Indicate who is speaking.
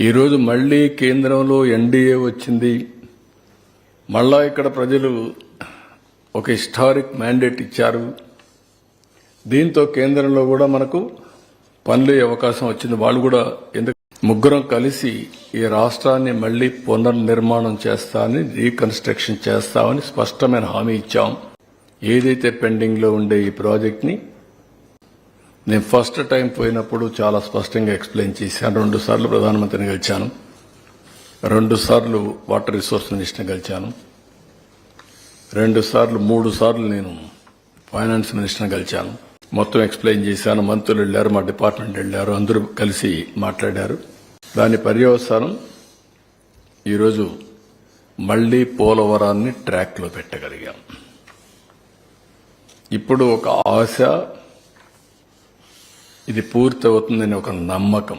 Speaker 1: ఈరోజు మళ్లీ కేంద్రంలో ఎన్డీఏ వచ్చింది. మళ్ళా ఇక్కడ ప్రజలు ఒక హిస్టారిక్ మ్యాండేట్ ఇచ్చారు. దీంతో కేంద్రంలో కూడా మనకు పనులు అవకాశం వచ్చింది. వాళ్ళు కూడా ముగ్గురం కలిసి ఈ రాష్ట్రాన్ని మళ్లీ పునర్నిర్మాణం చేస్తామని, రీకన్స్ట్రక్షన్ చేస్తామని స్పష్టమైన హామీ ఇచ్చాం. ఏదైతే పెండింగ్ లో ఉండే ఈ ప్రాజెక్ట్ ని నేను ఫస్ట్ టైం పోయినప్పుడు చాలా స్పష్టంగా ఎక్స్ప్లెయిన్ చేశాను. 2 సార్లు ప్రధానమంత్రిని కలిశాను, 2 సార్లు వాటర్ రిసోర్స్ మినిస్టర్ని కలిశాను, 3 సార్లు నేను ఫైనాన్స్ మినిస్టర్ని కలిశాను. మొత్తం ఎక్స్ప్లెయిన్ చేశాను. మంత్రులు వెళ్లారు, మా డిపార్ట్మెంట్ వెళ్లారు, అందరూ కలిసి మాట్లాడారు. దాని పర్యవసానం ఈరోజు మళ్లీ పోలవరాన్ని ట్రాక్ లో పెట్టగలిగాం. ఇప్పుడు ఒక ఆశ, ఇది పూర్తవుతుందని ఒక నమ్మకం.